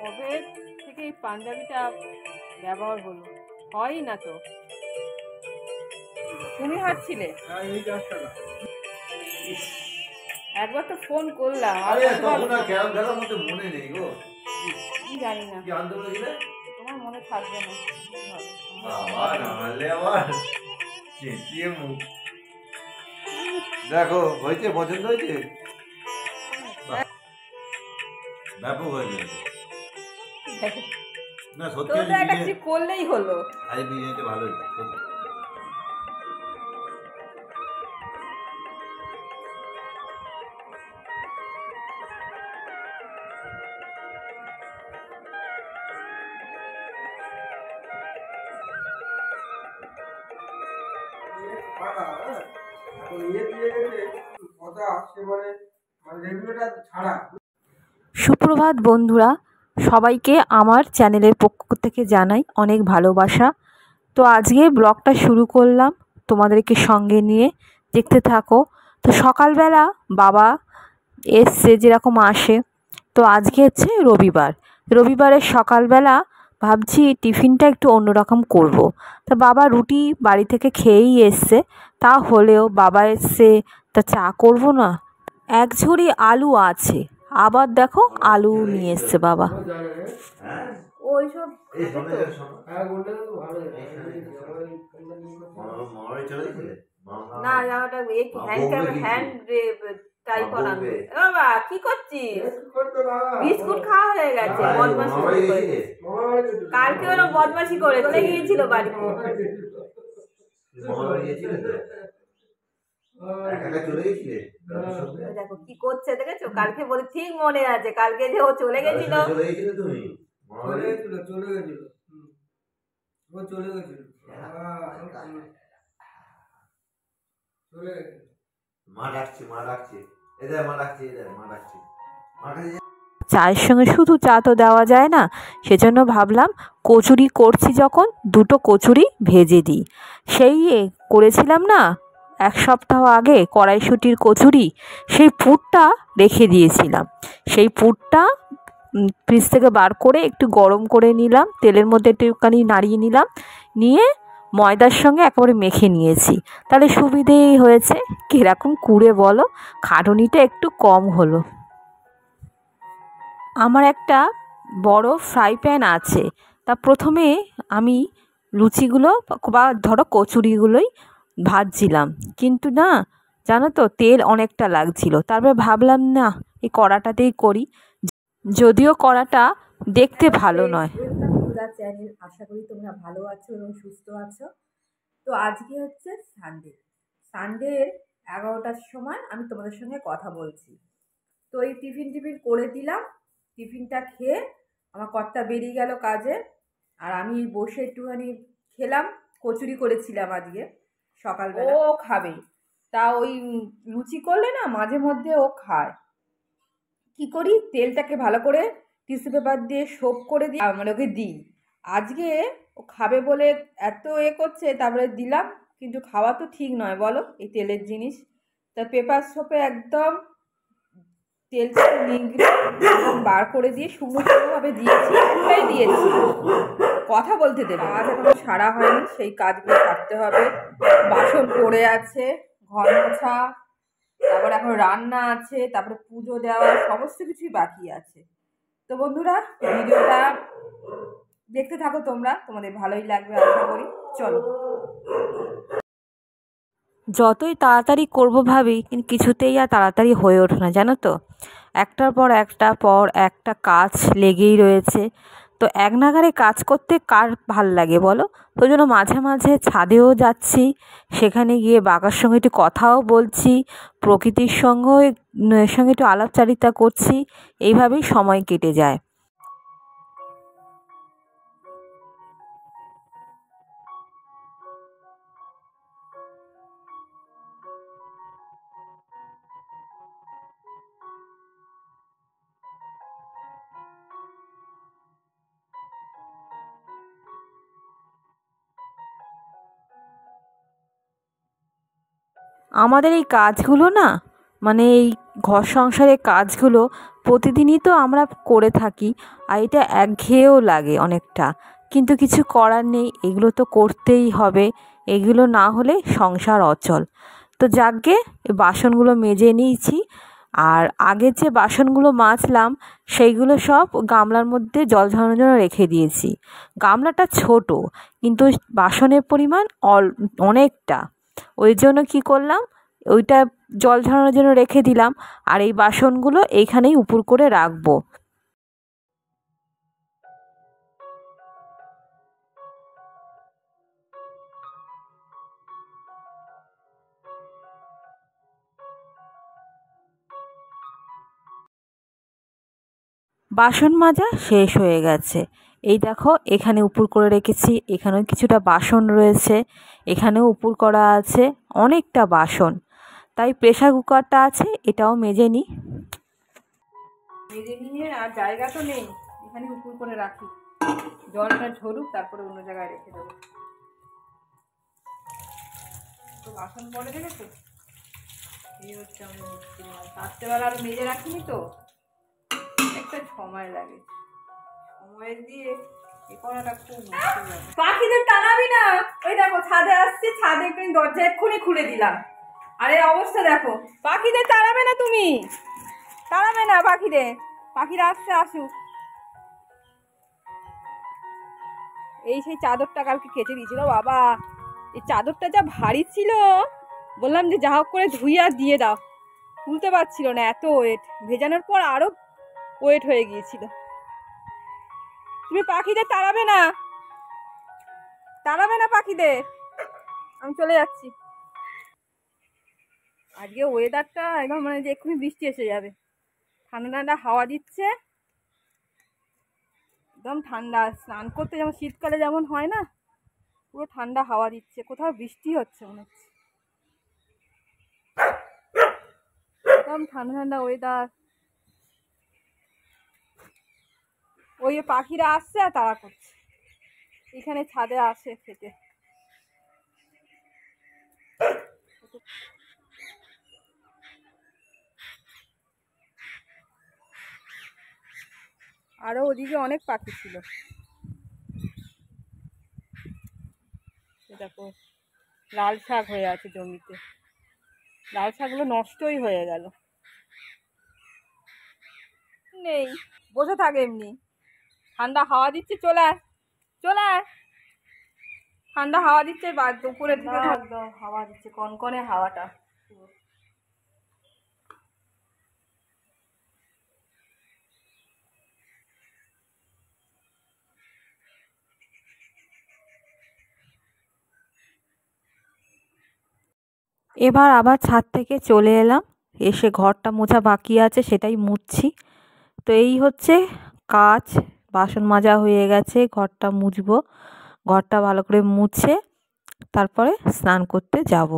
কবে থেকে এই পাঞ্জাবিটা ব্যবহার হলো, হয়ই না তো। তুমি হাঁটছিলে? একবার তো ফোন করলাম, মনে নেই গো, জানি না, তোমার মনে থাকবে না। দেখো হয়েছে, পছন্দ হয়েছে, ব্যাপক হয়েছে না সত্যি। একটা কিছু করলেই হলো। আজ বিরিয়ানিটা ভালো হয়েছে সত্যি। সুপ্রভাত বন্ধুরা, সবাইকে আমার চ্যানেলের পক্ষ থেকে জানাই অনেক ভালোবাসা। তো আজকে ব্লগটা শুরু করলাম তোমাদেরকে সঙ্গে নিয়ে, দেখতে থাকো। তো সকালবেলা বাবা এসছে, যেরকম আসে। তো আজকে হচ্ছে রবিবারের সকালবেলা ভাবছি টিফিনটা একটু অন্যরকম করব। তা বাবা রুটি বাড়ি থেকে খেয়েই এসছে, তা হলেও বাবা এসছে, তা চা করব না। এক ঝুড়ি আলু আছে, আবার দেখো আলু নিয়ে এসছে বাবা। ওইসব না, জামাটা হ্যান্ড টাই করানো। বাবা কি করছিস? বিস্কুট খাওয়া হয়ে গেছে। বদমাশি করে কালকে ওরা বদমাশি করে চলে গিয়েছিল বাড়িতে। দেখো কি করছে, দেখেছো? কালকে বলে ঠিক মনে আছে, কালকে যে ও চলে গেছিল। চায়ের সঙ্গে শুধু চা তো দেওয়া যায় না, সেজন্য ভাবলাম কচুরি করছি যখন, দুটো কচুরি ভেজে দিই। সেই করেছিলাম না এক সপ্তাহ আগে কড়াইশুঁটির কচুরি, সেই পুরটা রেখে দিয়েছিলাম। সেই পুরটা ফ্রিজ থেকে বার করে একটু গরম করে নিলাম, তেলের মধ্যে একটুখানি নাড়িয়ে নিলাম, নিয়ে ময়দার সঙ্গে একেবারে মেখে নিয়েছি। তাহলে সুবিধেই হয়েছে। কীরকম কুড়ে বলো, খাটুনিটা একটু কম হলো। আমার একটা বড় ফ্রাই প্যান আছে, তা প্রথমে আমি লুচিগুলো বা ধরো কচুরিগুলোই ভাজছিলাম, কিন্তু না জানো তো তেল অনেকটা লাগছিল। তারপরে ভাবলাম না, এই কড়াটাতেই করি, যদিও কড়াটা দেখতে ভালো নয়। চ্যানেল, আশা করি তোমরা ভালো আছো এবং সুস্থ আছো। তো আজকে হচ্ছে সানডের 11টার সময় আমি তোমাদের সঙ্গে কথা বলছি। তো এই টিফিন করে দিলাম, টিফিনটা খেয়ে আমার কর্তা বেরিয়ে গেল কাজে, আর আমি বসে একটুখানি খেলাম। কচুরি করেছিলাম আজকে সকালবেলা। ও খাবে, তা ওই লুচি করলে না মাঝে মধ্যে ও খায়। কি করি, তেলটাকে ভালো করে টিস্যু পেপার দিয়ে সোপ করে দিই, মানে ওকে দিই। আজকে ও খাবে বলে এত করছে, তারপরে দিলাম। কিন্তু খাওয়া তো ঠিক নয় বলো, এই তেলের জিনিস। তা পেপার সোপে একদম তেলটা নিংড়ে বার করে দিয়ে শুকনো শুকনোভাবে দিয়েছি, একটাই দিয়েছি। কথা বলতে দেবে, আজ এখনো সারা হয়নি, সেই কাজগুলো করতে হবে। বাসন পড়ে আছে, ঘর মোছা, তারপরে এখন রান্না আছে, তারপরে পুজো দেওয়া, সমস্ত কিছুই বাকি আছে। তো বন্ধুরা, ভিডিওটা দেখতে থাকো তোমরা, তোমাদের ভালোই লাগবে আশা করি। চলো। যতই তাড়াতাড়ি করবো ভাবি, কিন্তু কিছুতেই আর তাড়াতাড়ি হয়ে ওঠে না, জানো তো। একটার পর একটা কাজ লেগেই রয়েছে। তো এক নাগারে কাজ করতে কার ভাল লাগে বলো? ওই জন্য মাঝে মাঝে ছাদেও যাচ্ছি, সেখানে গিয়ে বাবার সঙ্গে একটু কথাও বলছি, প্রকৃতির সঙ্গে একটু আলাপচারিতা করছি, এইভাবেই সময় কেটে যায়। আমাদের এই কাজগুলো না, মানে এই ঘর সংসারের কাজগুলো প্রতিদিনই তো আমরা করে থাকি, আর এটা একঘেয়েও লাগে অনেকটা, কিন্তু কিছু করার নেই, এগুলো তো করতেই হবে, এগুলো না হলে সংসার অচল। তো যাকগে বাসনগুলো মেজে নিয়েছি, আর আগের যে বাসনগুলো মাজলাম সেইগুলো সব গামলার মধ্যে জল ঝরানোর জন্য রেখে দিয়েছি। গামলাটা ছোট, কিন্তু বাসনের পরিমাণ অনেকটা, ওই জন্য কী করলাম, ওইটা জল ঝরানোর জন্য রেখে দিলাম, আর এই বাসনগুলো এইখানেই উপুর করে রাখবো। বাসন মাজা শেষ হয়ে গেছে। এই দেখো এখানে উপুর করে রেখেছি, এখানেও কিছুটা বাসন রয়েছে, এখানেও উপুর করা আছে, অনেকটা বাসন। তাই প্রেসার কুকারটা আছে, এটাও মেজে নিই। মেজে নিয়ে আর জায়গা তো নেই, এখানে উপুর করে রাখি, জলটা ঝরুক তারপরে অন্য জায়গায় রেখে দেবো। তো বাসন পড়ে দেখেছো, এই হচ্ছে আমাদের মুশকিল। রাত্রেবেলা আরো মেজে রাখিনি তো, একটা সময় লাগে, সময় দিয়ে এ করাটা খুব মুশকিল লাগে। পাখিদের তাড়াবি না, ওই দেখো ছাদে আসছি, ছাদে একটু দরজা এক্ষুনি খুলে দিলাম, আরে অবস্থা দেখো। পাখিদের তাড়াবে না তুমি, তাড়াবে না পাখিদের, পাখিরা আসছে আসুক। এই সেই চাদরটা কালকে কেচে দিয়েছিল বাবা, এই চাদরটা যা ভারী ছিল, বললাম যে যা হোক করে ধুইয়া দিয়ে দাও, তুলতে পারছিল না, এত ওয়েট, ভেজানোর পর আরো ওয়েট হয়ে গিয়েছিল। তুমি পাখিদের তাড়াবে না, তাড়াবে না পাখিদের, আমি চলে যাচ্ছি। আজকে ওয়েদারটা একদম মানে যে এক্ষুনি বৃষ্টি এসে যাবে, ঠান্ডা ঠান্ডা হাওয়া দিচ্ছে, একদম ঠান্ডা, স্নান করতে যেমন শীতকালে যেমন হয় না, পুরো ঠান্ডা হাওয়া দিচ্ছে, কোথাও বৃষ্টি হচ্ছে মনে হচ্ছে, একদম ঠান্ডা ঠান্ডা ওয়েদার। ওই পাখিরা আসছে আর তাড়া করছে, এখানে ছাদে আসে খেতে। আরো ওদিকে অনেক পাখি ছিল, দেখো লাল শাক হয়ে আছে জমিতে, লাল শাকগুলো নষ্টই হয়ে গেল, নেই, বসে থাকে এমনি, ঠান্ডা হাওয়া দিচ্ছে, চলে আয় চলে আয়, ঠান্ডা হাওয়া দিচ্ছে, দুপুরে দিকে একদম হাওয়া দিচ্ছে, কনকনে হাওয়াটা। এবার আবার ছাদ থেকে চলে এলাম, এসে ঘরটা মোছা বাকি আছে, সেটাই মুছছি। তো এই হচ্ছে কাজ, বাসন মাজা হয়ে গেছে, ঘরটা মুছবো, ঘরটা ভালো করে মুছে তারপরে স্নান করতে যাব।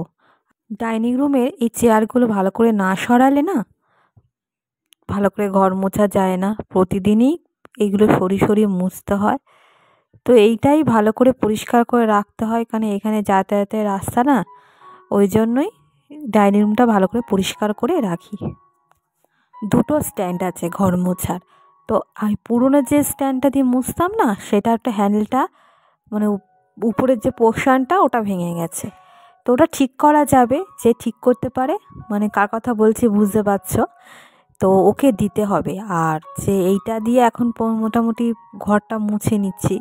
ডাইনিং রুমের এই চেয়ারগুলো ভালো করে না সরালে না ভালো করে ঘর মোছা যায় না, প্রতিদিনই এইগুলো সরিয়ে সরিয়ে মুছতে হয়। তো এইটাই ভালো করে পরিষ্কার করে রাখতে হয়, কারণ এখানে যাতায়াতের রাস্তা না, ওই জন্যই ডাইনিং রুমটা ভালো করে পরিষ্কার করে রাখি। দুটো স্ট্যান্ড আছে ঘর মোছার, তো আমি পুরোনো যে স্ট্যান্ডটা দিয়ে মুছতাম না, সেটা একটা হ্যান্ডেলটা মানে উপরের যে পোর্শনটা ওটা ভেঙে গেছে। তো ওটা ঠিক করা যাবে, যে ঠিক করতে পারে, মানে কার কথা বলছি বুঝতে পারছো, তো ওকে দিতে হবে। আর যে এইটা দিয়ে এখন মোটামুটি ঘরটা মুছে নিচ্ছি,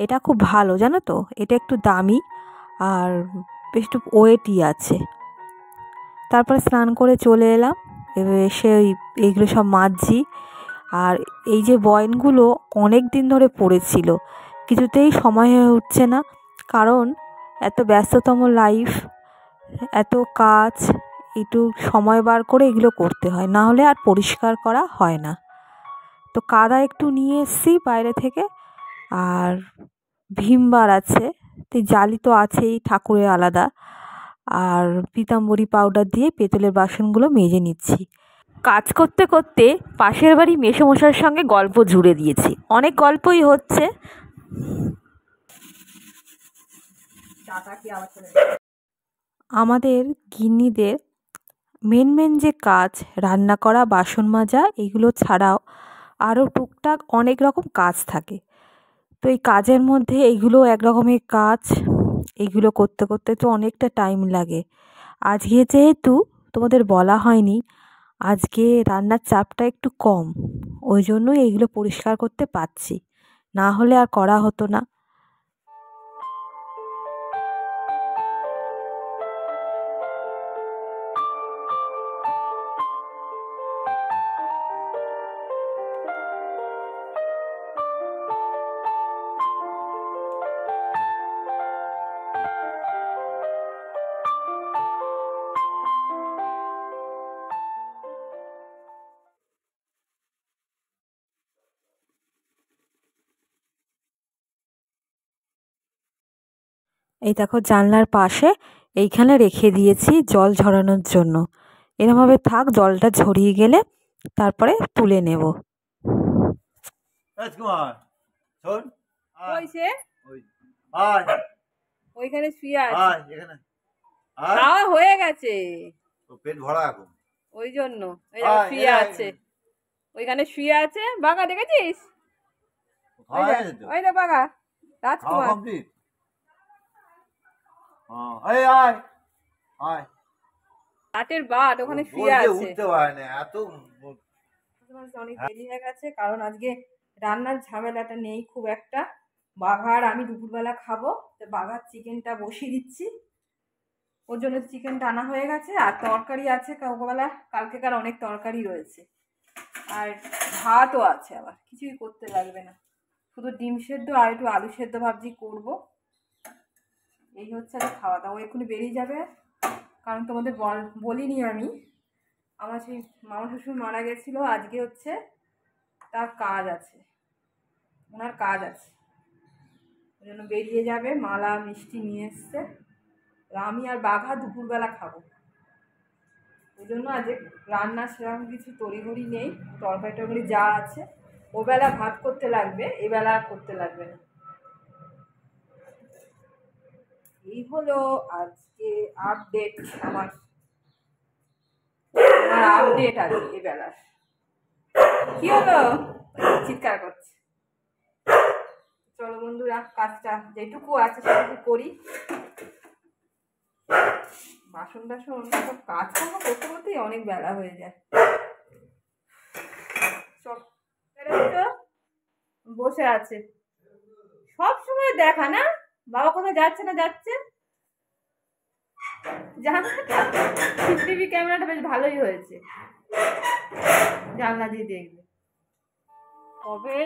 এটা খুব ভালো জানো তো, এটা একটু দামি আর বেশ একটু ওয়েটই আছে। তারপরে স্নান করে চলে এলাম, এবার এসে এইগুলো সব মাজছি। আর এই যে বয়নগুলো অনেক দিন ধরে পড়েছিল, কিছুতেই সময় হয়ে উঠছে না, কারণ এত ব্যস্ততম লাইফ, এত কাজ, একটু সময় বার করে এগুলো করতে হয়, না হলে আর পরিষ্কার করা হয় না। তো কাদা একটু নিয়ে এসেছি বাইরে থেকে, আর ভিমবার আছে, তো জালি তো আছেই ঠাকুরের আলাদা, আর পীতাম্বরী পাউডার দিয়ে পেতলের বাসনগুলো মেজে নিচ্ছি। কাজ করতে করতে পাশের বাড়ি মেসোমশাইয়ের সঙ্গে গল্প জুড়ে দিয়েছি, অনেক গল্পই হচ্ছে। আমাদের গিন্নিদের মেন মেন যে কাজ, রান্না করা, বাসন মাজা, এগুলো ছাড়াও আরও টুকটাক অনেক রকম কাজ থাকে। তো এই কাজের মধ্যে এইগুলো এক রকমের কাজ, এইগুলো করতে করতে তো অনেকটা টাইম লাগে। আজকে যেহেতু তোমাদের বলা হয়নি, আজকে রান্নার চাপটা একটু কম, ওই জন্যই এইগুলো পরিষ্কার করতে পারছি, না হলে আর করা হতো না। এই দেখো জানলার পাশে এইখানে রেখে দিয়েছি জল ঝরানোর জন্য। এরমভাবে থাক, জলটা ঝরিয়ে গেলে তারপরে তুলে নেব। রাজকুমার শোন, ওই সে ওই আয় ওইখানে শুয়ে আছে, আয় এখানে আয়। খাওয়া হয়ে গেছে তো পেট ভরা এখন। ওই জন্য এই দেখো শুয়ে আছে, ওইখানে শুয়ে আছে। বাঘা দেখেছিস? খাওয়া হয়ে গেছে তো? ওই রে বাঘা, খাওয়া রাজকুমার। কমপ্লিট। এই আয় আয়। রাতের বাদ ওখানে শুয়ে বলতে আছে। উঠতে পারে না এত। অনেক দেরি হয়ে গেছে, কারণ আজকে রান্নার ঝামেলাটা নেই খুব একটা। বাঘার আমি দুপুরবেলা খাবো, তো বাঘার চিকেনটা বসিয়ে দিচ্ছি। ওর জন্য চিকেনটা আনা হয়ে গেছে, আর তরকারি আছে কালকেবেলা, কালকেকার অনেক তরকারি রয়েছে, আর ভাতও আছে, আবার কিছুই করতে লাগবে না, শুধু ডিম সেদ্ধ আর একটু আলু সেদ্ধ ভাবছি করবো। এই হচ্ছে আর খাওয়া দাওয়া। এক্ষুনি বেরিয়ে যাবে, কারণ তোমাদের বলিনি আমি, আমার সেই মামা শ্বশুর মারা গেছিলো, আজকে হচ্ছে তার কাজ আছে, ওনার কাজ আছে, ওই জন্য বেরিয়ে যাবে। মালা মিষ্টি নিয়ে এসছে, আমি আর বাঘা দুপুরবেলা খাবো, ওই জন্য আজ রান্না সেরকম কিছু তড়িঘড়ি নেই। তরকারি টরকারি যা আছে ওবেলা ভাত করতে লাগবে, এবেলা আর করতে লাগবে না। এই হলো আজকে আপডেট, আমার আপডেট আছে এবেলার। কি হলো? চিৎকার করছে। চলো বন্ধুরা, কাজটা যেটুকু আছে সেটুকু করি। বাসন টাসন সব কাজকর্ম করতে করতেই অনেক বেলা হয়ে যায়। চল, বসে আছে সব সময় দেখা না, বাবা কোথায় যাচ্ছে না যাচ্ছে। জানলাটা সিসিটিভি ক্যামেরাটা বেশ ভালোই হয়েছে, জানলা দিয়ে দেখবে। কবে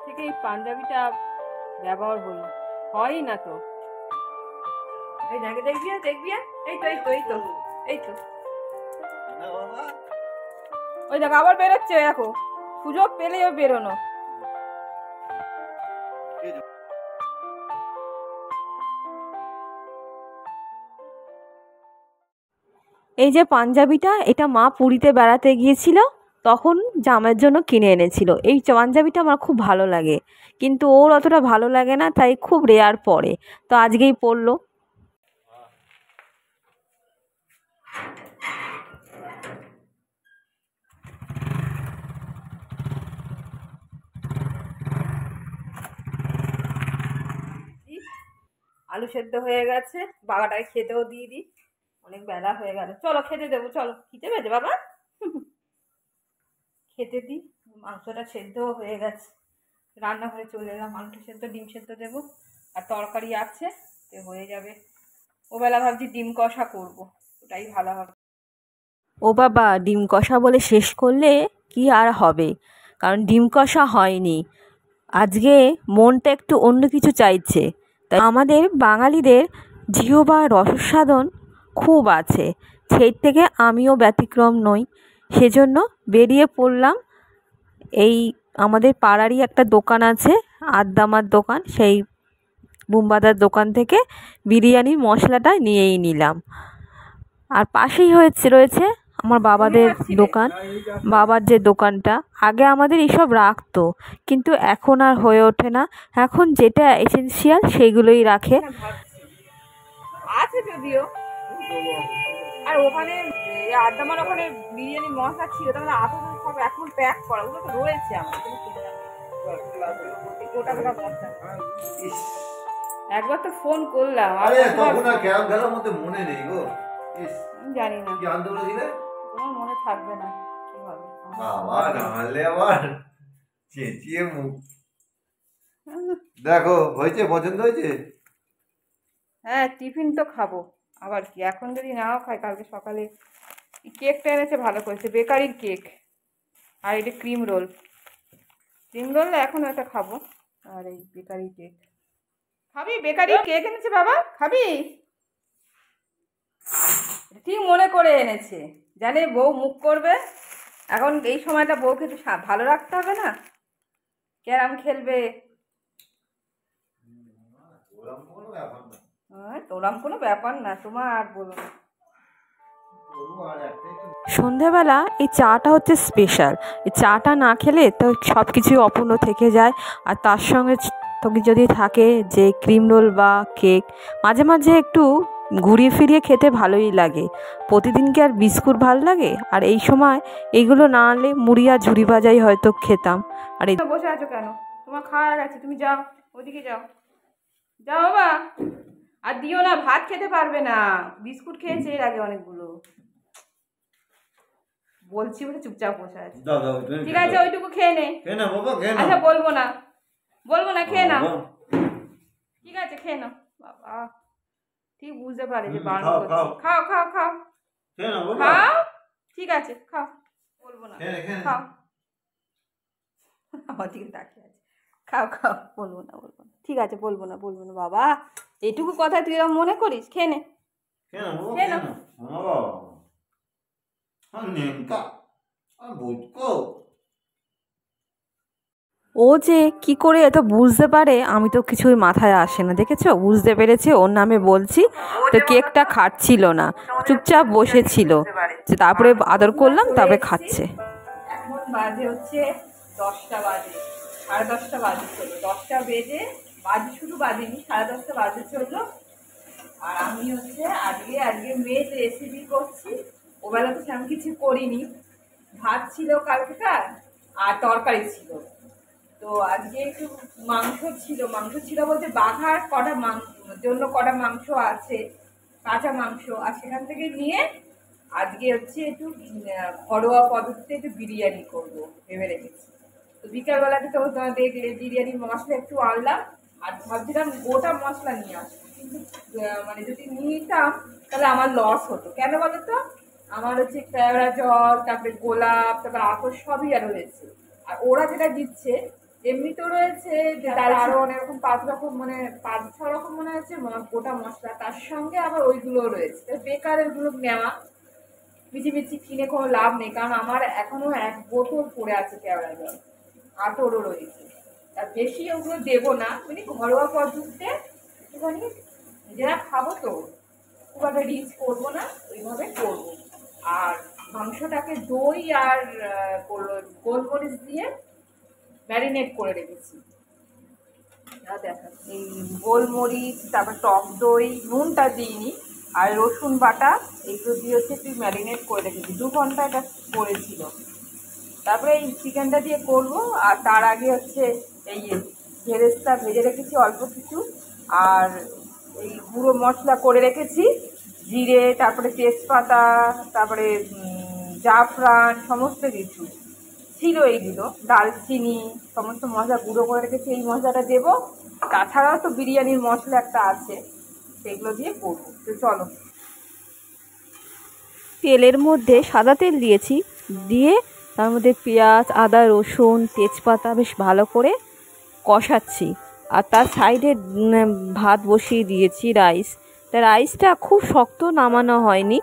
থেকে এই পাঞ্জাবিটা ব্যবহার হয়ই না তো। এই নাকি দেখবি দেখবি, এই তো এই তো এই তো এই তো ওই দেখো আবার বেরোচ্ছে, দেখো সুযোগ পেলেই ও বেরোনো। এই যে পাঞ্জাবিটা, এটা মা পুরীতে বেড়াতে গিয়েছিল, তখন জামাইয়ের জন্য কিনে এনেছিল। এই পাঞ্জাবিটা আমার খুব ভালো লাগে, কিন্তু ওর অতটা ভালো লাগে না, তাই খুব রেয়ার পরে, তো আজকেই পরলো। আলু সেদ্ধ হয়ে গেছে, বাবাটাকে খেতেও দিয়ে দিই, অনেক বেলা হয়ে গেল। চলো খেতে দেবো, চলো। খেতে পেয়েছে বাবা? খেতে দিই। মাংসটা সেদ্ধও হয়ে গেছে, রান্নাঘরে চলে এলাম। মাংস সেদ্ধ, ডিম সেদ্ধ দেবো, আর তরকারি আছে, তো হয়ে যাবে। ওবেলা ভাবছি ডিম কষা করব, ওটাই ভালো হবে। ও বাবা, ডিম কষা বলে শেষ করলে কি আর হবে, কারণ ডিম কষা হয়নি। আজকে মনটা একটু অন্য কিছু চাইছে, তাই আমাদের বাঙালিদের জিহ্বার রসস্বাদন খুব আছে, সেই থেকে আমিও ব্যতিক্রম নই। সেজন্য বেরিয়ে পড়লাম। এই আমাদের পাড়ারই একটা দোকান আছে, আদ্দামার দোকান, সেই বুম্বাদার দোকান থেকে বিরিয়ানির মশলাটা নিয়েই নিলাম। আর পাশেই রয়েছে আমার বাবাদের দোকান। বাবার যে দোকানটা, আগে আমাদের এইসব রাখতো, কিন্তু এখন আর হয়ে ওঠে না, এখন যেটা এসেন্সিয়াল সেইগুলোই রাখে। আছে যদিও, আর ওখানে আড্ডামার ওখানে বিরিয়ানি মশলা ছিল, তাহলে আতো সব এখন প্যাক করা, ওগুলো তো রয়েছে আমার, গোটা গোটা মশলা। ইস, একবার তো ফোন করলাম, আরে তখন আর ক্যারাম খেলার মধ্যে মনে নেই গো। ইস, আমি জানি না, কি আনতে বলেছিলে? তোমার মনে থাকবে না কি হবে। আবার নাহলে আবার চেঁচিয়ে মুখ। দেখো হয়েছে, পছন্দ হয়েছে? হ্যাঁ টিফিন তো খাবো, আবার কি এখন যদি নাও খাই, কালকে সকালে কেকটা এনেছে ভালো করেছে, বেকারির কেক, আর এটা ক্রিম রোল এখন এটা খাবো, আর এই বেকারি কেক খাবি, বেকারির কেক এনেছে বাবা, খাবি? ঠিক মনে করে এনেছে, জানে বউ মুখ করবে, এখন এই সময়টা বউকে একটু ভালো রাখতে হবে না, ক্যারাম খেলবে। ওরম কোনো ব্যাপার না, তোমার আর বলো না। সন্ধেবেলা এই চাটা হচ্ছে স্পেশাল। এই চাটা না খেলে তো সব কিছুই অপূর্ণ থেকে যায়। আর তার সঙ্গে তো যদি থাকে যে ক্রিম রোল বা কেক, মাঝে মাঝে একটু ঘুরিয়ে ফিরিয়ে খেতে ভালোই লাগে। প্রতিদিন কি আর বিস্কুট ভালো লাগে? আর এই সময় এইগুলো না আনলে মুড়ি আর ঝুড়ি ভাজাই হয়তো খেতাম। আর এই বসে আছো কেন? তোমার খাওয়া গেছে, তুমি যাও, ওদিকে যাও, যাও বাবা। আর দিও না, ভাত খেতে পারবে না, বিস্কুট খেয়েছে এর আগে অনেকগুলো, বলছি বলে চুপচাপ বসে আছে। ঠিক আছে ওইটুকু খেয়ে নে। আচ্ছা বলবো না, খেয়ে নাও, ঠিক আছে খেয়ে নাও। বাবা ঠিক বুঝতে পারে যে বারণ করছে, খাও খাও খাও খাও, ঠিক আছে খাও, বলবো না, খাও। আমার দিকে তাকিয়ে আছে, খাও খাও, বলবো না, ঠিক আছে বলবো না বাবা, এইটুকু কথা তুই এরকম মনে করিস, খেয়ে নে, খেয়ে নাও। ও যে কি করে এত বুঝতে পারে আমি তো কিছুই মাথায় আসে না। দেখেছো, বুঝতে পেরেছে ওর নামে বলছি তো, কেকটা খাচ্ছিল না, চুপচাপ বসেছিল, তারপরে আদর করলাম, তারপরে খাচ্ছে। এখন বাজে হচ্ছে 10টা বাজে, 10:30 বাজে চলো, 10টা বেজে বাজে, শুধু বাজেনি 10:30 বাজে চললো। আর আমি হচ্ছে আজকে মেয়ের রেসিপি করছি, ওবেলা তো সেরকম কিছু করিনি, ভাত ছিল কালকেকার আর তরকারি ছিল, তো আজকে একটু মাংস ছিল বলতে বাঘার জন্য কটা মাংস আছে, কাঁচা মাংস, আর সেখান থেকে নিয়ে আজকে হচ্ছে একটু ঘরোয়া পদ্ধতিতে একটু বিরিয়ানি করবো ভেবে রেখেছি। তো বিকালবেলাতে তো দেখলে বিরিয়ানির মশলা একটু আনলাম, আর ভাবছিলাম গোটা মশলা নিয়ে আসবো, কিন্তু মানে যদি নিতাম তাহলে আমার লস হতো। কেন বলো তো, আমার হচ্ছে কেওড়া জল, তারপরে গোলাপ, তারপরে আতর সবই আর রয়েছে, আর ওরা যেটা দিচ্ছে এমনিতেও রয়েছে যে আরো অনেক রকম 5 রকম, মানে 5-6 রকম মনে হচ্ছে গোটা মশলা, তার সঙ্গে আবার ওইগুলো রয়েছে, বেকার ওইগুলো নেওয়া, মিছিমিছি কিনে কোনো লাভ নেই, কারণ আমার এখনো 1 বোতল পড়ে আছে কেওড়া জল, আতরও রয়েছে, আর বেশি ওগুলো দেবো না, মানে ঘরোয়া পদ্ধতিতে একটুখানি নিজেরা খাবো তো, খুব একটা রিচ করবো না, ওইভাবে করবো। আর মাংসটাকে দই আর গোলমরিচ দিয়ে ম্যারিনেট করে রেখেছি, দেখেন এই গোলমরিচ, তারপর টক দই, নুনটা দিইনি, আর রসুন বাটা, এগুলো দিয়ে হচ্ছে একটু ম্যারিনেট করে রেখেছি, 2 ঘন্টা এটা পড়েছিল। তারপরে এই চিকেনটা দিয়ে করবো, আর তার আগে হচ্ছে এই ভেরেস্তা ভেজে রেখেছি অল্প কিছু, আর এই গুঁড়ো মশলা করে রেখেছি, জিরে, তারপরে তেজপাতা, তারপরে জাফরান, সমস্ত কিছু ছিল এইগুলো, দালচিনি, সমস্ত মশলা গুঁড়ো করে রেখেছি, এই মশলাটা দেবো, তাছাড়াও তো বিরিয়ানির মশলা একটা আছে, সেগুলো দিয়ে করবো। তো চলো, তেলের মধ্যে সাদা তেল দিয়েছি, দিয়ে তার মধ্যে পেঁয়াজ, আদা, রসুন, তেজপাতা বেশ ভালো করে কষাচ্ছি। আর তার সাইডে ভাত বসিয়ে দিয়েছি, রাইস। তা রাইসটা খুব শক্ত নামানো হয়নি,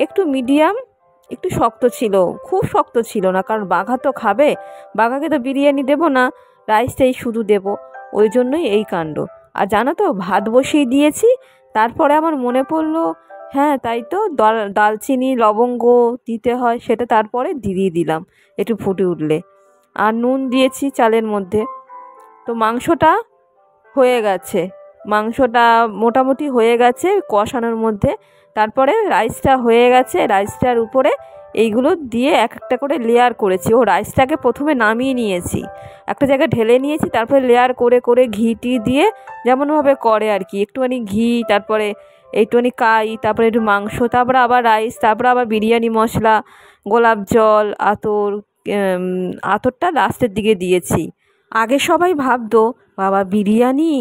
একটু মিডিয়াম, একটু শক্ত ছিল, খুব শক্ত ছিল না, কারণ বাঘা তো খাবে, বাঘাকে তো বিরিয়ানি দেবো না, রাইসটাই শুধু দেব, ওই জন্যই এই কাণ্ড। আর জানো তো, ভাত বসিয়ে দিয়েছি, তারপরে আমার মনে পড়লো হ্যাঁ তাই তো, দালচিনি লবঙ্গ দিতে হয়, সেটা তারপরে দিয়ে দিলাম একটু ফুটে উঠলে। আর নুন দিয়েছি চালের মধ্যে। তো মাংসটা হয়ে গেছে, মাংসটা মোটামুটি হয়ে গেছে কষানোর মধ্যে। তারপরে রাইসটা হয়ে গেছে, রাইসটার উপরে এইগুলো দিয়ে এক একটা করে লেয়ার করেছি। ও রাইসটাকে প্রথমে নামিয়ে নিয়েছি, একটা জায়গায় ঢেলে নিয়েছি, তারপরে লেয়ার করে করে ঘি টি দিয়ে যেমনভাবে করে আর কি, একটুখানি ঘি, তারপরে একটুখানি কাই, তারপরে একটু মাংস, তারপরে আবার রাইস, তারপরে আবার বিরিয়ানি মশলা, গোলাপ জল, আতর, আতরটা লাস্টের দিকে দিয়েছি। আগে সবাই ভাবতো বাবা বিরিয়ানি,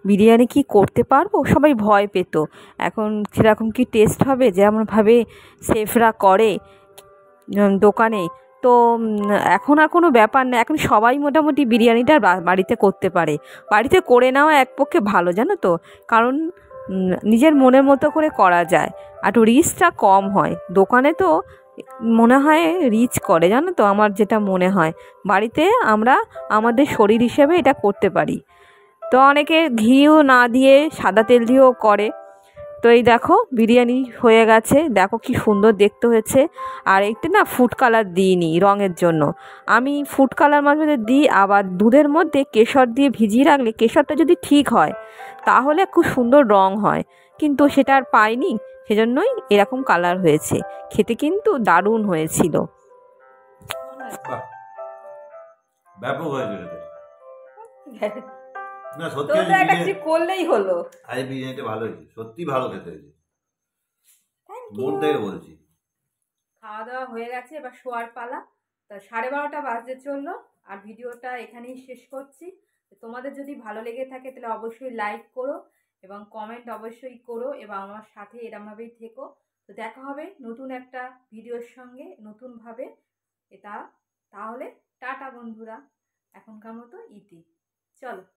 বিরিয়ানি কি করতে পারবো, সবাই ভয় পেত। এখন সেরকম কি টেস্ট হবে যেমনভাবে শেফরা করে দোকানে, তো এখন আর কোনো ব্যাপার না, এখন সবাই মোটামুটি বিরিয়ানিটা বাড়িতে করতে পারে। বাড়িতে করে নেওয়া এক পক্ষে ভালো, জানো তো, কারণ নিজের মনের মতো করে করা যায়, আর একটু রিস্কটা কম হয়। দোকানে তো মনে হয় রিচ করে, জানো তো, আমার যেটা মনে হয় বাড়িতে আমরা আমাদের শরীর হিসেবে এটা করতে পারি। তো অনেকে ঘিও না দিয়ে সাদা তেল দিয়েও করে। তো এই দেখো বিরিয়ানি হয়ে গেছে, দেখো কি সুন্দর দেখতে হয়েছে। আর এইটা না ফুড কালার দিইনি রঙের জন্য, আমি ফুড কালার মাঝে মাঝে দিই, আবার দুধের মধ্যে কেশর দিয়ে ভিজিয়ে রাখলে কেশরটা যদি ঠিক হয় তাহলে খুব সুন্দর রং হয়, কিন্তু সেটা আর পাইনি, সেজন্যই এরকম কালার হয়েছে। খেতে কিন্তু দারুণ হয়েছিল। বাহ, ব্যাপক হয়েছে খেতে। না তো সত্যি একটা কিছু করলেই হলো। আজ বিরিয়ানিটা ভালো হয়েছে, সত্যি ভালো খেতে হয়েছে, Thank মন you. থেকে বলছি। খাওয়া দাওয়া হয়ে গেছে, এবার শোয়ার পালা। তা 12:30 বাজতে চললো, আর ভিডিওটা এখানেই শেষ করছি। তোমাদের যদি ভালো লেগে থাকে তাহলে অবশ্যই লাইক করো এবং কমেন্ট অবশ্যই করো, এবং আমার সাথে এরমভাবেই থেকো। তো দেখা হবে নতুন একটা ভিডিওর সঙ্গে নতুনভাবে। এটা তাহলে টাটা বন্ধুরা, এখনকার মতো ইতি, চলো।